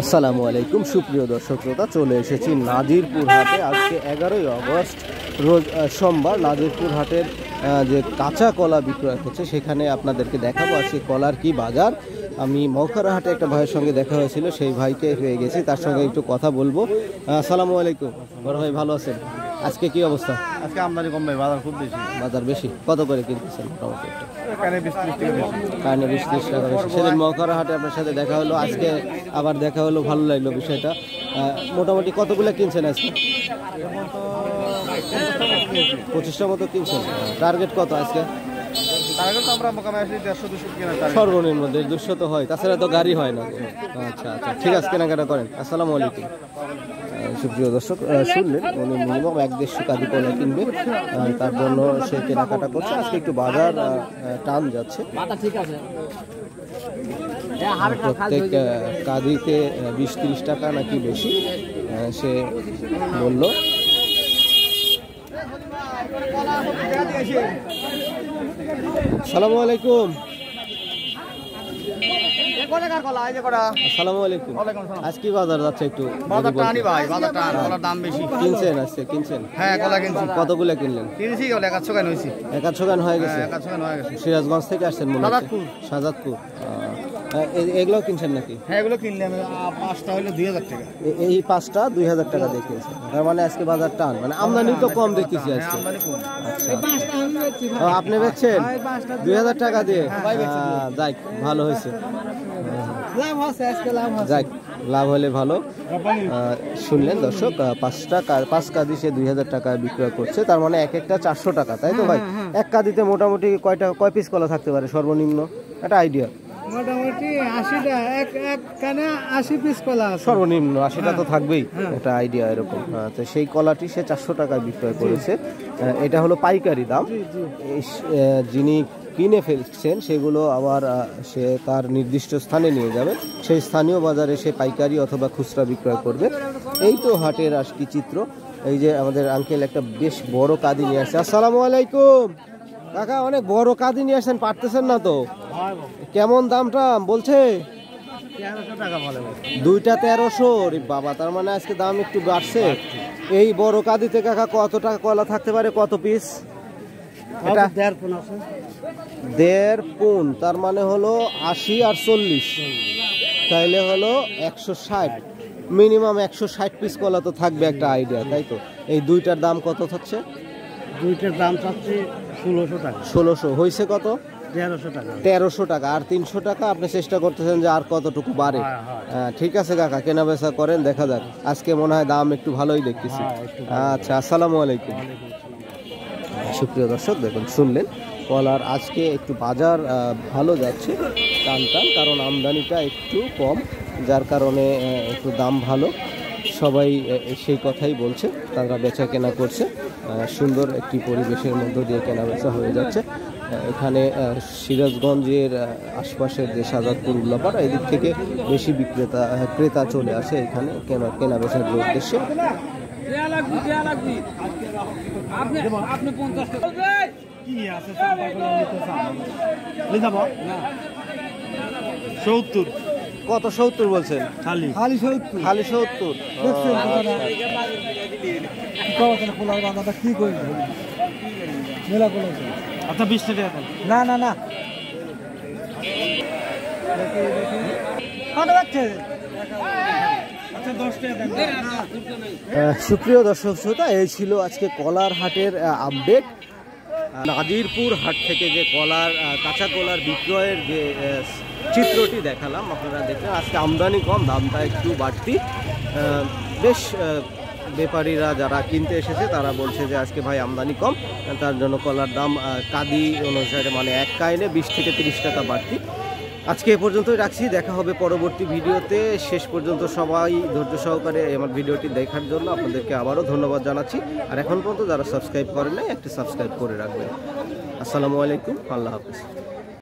আসসালামু আলাইকুম সুপ্রিয় দর্শক শ্রোতা, চলে এসেছি নাজিরপুর হাটে। আজকে 11ই আগস্ট রোজ সোমবার। নাজিরপুর হাটের যে কাঁচা কলা বিক্রয় হচ্ছে সেখানে আপনাদেরকে দেখাবো আজকে কলার কি বাজার। আমি মৌখারা হাটে একটা ভাইয়ের সঙ্গে দেখা হয়েছিল, সেই ভাইকে পেয়ে গেছি, তার সঙ্গে একটু কথা বলবো। আসসালামু আলাইকুম বড় ভাই, ভালো আছেন? আজকে কি অবস্থা? আজকে আমদানি কম ভাই, বাজার খুব বেশি। বাজার বেশি? কত করে কিনতেছেন মোটামুটি? এখানে 20-30 টাকা বেশি। কারণে 20-30 টাকা বেশি। সেদিন মৌখারা হাটে আপনার সাথে দেখা হলো, আজকে আবার দেখা হলো, ভালো লাগলো বিষয়টা। মোটামুটি কতগুলো কিনছেন আজকে? 25টা মতো কিনছেন। টার্গেট কত আজকে? সর্বনিম্ন 150 তো হয়, তাছাড়া তো গাড়ি হয় না। আচ্ছা আচ্ছা, ঠিক আছে, কেনাকাটা করেন। আসসালামু আলাইকুম। সুপ্রিয় দর্শক, শুনলেন উনি মিনিমাম 150 কাদি কলা কিনবে, তার জন্য সে কেনাকাটা করছে। আজকে একটু বাজার টান যাচ্ছে, প্রত্যেক কাদিতে 20-30 টাকা নাকি বেশি সে বলল। আসসালামু আলাইকুম। আসসালামু আলাইকুম। আজ কি বাজার যাচ্ছে একটু? কিনছেন আজকে? কিনছেন? হ্যাঁ, কলা কিনছি। কতগুলো কিনলেন? কিনছি 100 গান হয়েছি। 100 গান হয়ে গেছে। সিরাজগঞ্জ থেকে আসছেন মনে হয়? সাজাদপুর। এগুলো কিনছেন নাকি? হ্যাঁ, এগুলো কিনলাম। 5টা হলো 2000 টাকা। এই 5টা 2000 টাকা দিয়ে কিনছেন। তার মানে আজকে বাজার টান, মানে আমদানি তো কম দেখতেছি আজকে। আচ্ছা, আপনি বেচছেন 2000 টাকা দিয়ে? যাক, ভালো হয়েছে, যাক, লাভ হলে ভালো। শুনলেন দর্শক, 5 কাদি সে 2000 টাকা বিক্রয় করছে, তার মানে এক একটা 400 টাকা, তাই তো ভাই? এক কাদিতে মোটামুটি কয় পিস কলা থাকতে পারে সর্বনিম্ন, একটা আইডিয়া? মোটামুটি 80টা, এক কানে 80 পিস কলা সর্বনিম্ন 80টা তো থাকবেই, একটা আইডিয়া এরকম। তো সেই কলাটি সে 400 টাকায় বিক্রয় করেছে। এটা হলো পাইকারি দাম। যিনি কিনে ফেলছেন সেগুলো আবার সে তার নির্দিষ্ট স্থানে নিয়ে যাবে, সেই স্থানীয় বাজারে সে পাইকারি অথবা খুচরা বিক্রয় করবে। এই তো হাটের আজকে চিত্র। এই যে আমাদের আঙ্কেল একটা বেশ বড় কাদি নিয়ে আসছে। আসসালামু আলাইকুম কাকা, অনেক বড় কাদি নিয়ে আসছেন, পারতেছেন না তো? কেমন দামটা বলছে? 1300 টাকা বলে। দুইটা 1300? বাবা, তার মানে আজকে দাম একটু বাড়ছে। এই বড় কাদিতে কাকা কত টাকা কলা থাকতে পারে, কত পিস? এটা 1.5 পুন আছে। 1.5 পুন, তার মানে হলো 80 আর 40, তাইলে হলো 160। মিনিমাম 160 পিস কলা তো থাকবে, একটা আইডিয়া, তাই তো? এই দুইটার দাম কত হচ্ছে? দুইটার দাম চাচ্ছি 1600 টাকা। 1600 হয়েছে কত? 1300 টাকা। 1300 টাকা আর 300 টাকা আপনি চেষ্টা করতেছেন যে আর কতটুকু বাড়ে। ঠিক আছে কাকা, কেনা বেচা করেন, দেখা যাক। আজকে মনে হয় দাম একটু ভালোই দেখতেছি। আচ্ছা, আসসালামু আলাইকুম। সুপ্রিয় দর্শক, দেখুন শুনলেন কলার আজকে একটু বাজার ভালো যাচ্ছে, টান টান, কারণ আমদানিটা একটু কম, যার কারণে একটু দাম ভালো। সবাই সেই কথাই বলছে, তারা বেচা কেনা করছে। সুন্দর একটি পরিবেশের মধ্য দিয়ে কেনা বেচা হয়ে যাচ্ছে। এখানে সিরাজগঞ্জের আশপাশের যে সাজাদপুর, উল্লাপাড়া, এদিক থেকে বেশি ক্রেতা চলে আসে এখানে কেনা বেচার উদ্দেশ্যে। কত? 70 বলছেন? খালি 70? কি করি মেলা করে? আচ্ছা, 20 টাকা। না না না, সুপ্রিয় দর্শক শ্রোতা, এই ছিল আজকে কলার হাটের আপডেট। নাজিরপুর হাট থেকে যে কাঁচা কলার বিক্রয়ের যে চিত্রটি দেখালাম, আপনারা দেখলেন আজকে আমদানি কম, দামটা একটু বাড়তি। বেশ ব্যাপারীরা যারা কিনতে এসেছে তারা বলছে যে আজকে ভাই আমদানি কম, তার জন্য কলার দাম কাদি অনুসারে, মানে এক কাইনে 20 থেকে 30 টাকা বাড়তি। আজকে এ পর্যন্তই রাখছি, দেখা হবে পরবর্তী ভিডিওতে। শেষ পর্যন্ত সবাই ধৈর্য সহকারে আমার ভিডিওটি দেখার জন্য আপনাদেরকে আবারও ধন্যবাদ জানাচ্ছি। আর এখন পর্যন্ত যারা সাবস্ক্রাইব করেন নাই, একটু সাবস্ক্রাইব করে রাখবেন। আসসালামু আলাইকুম, আল্লাহ হাফেজ।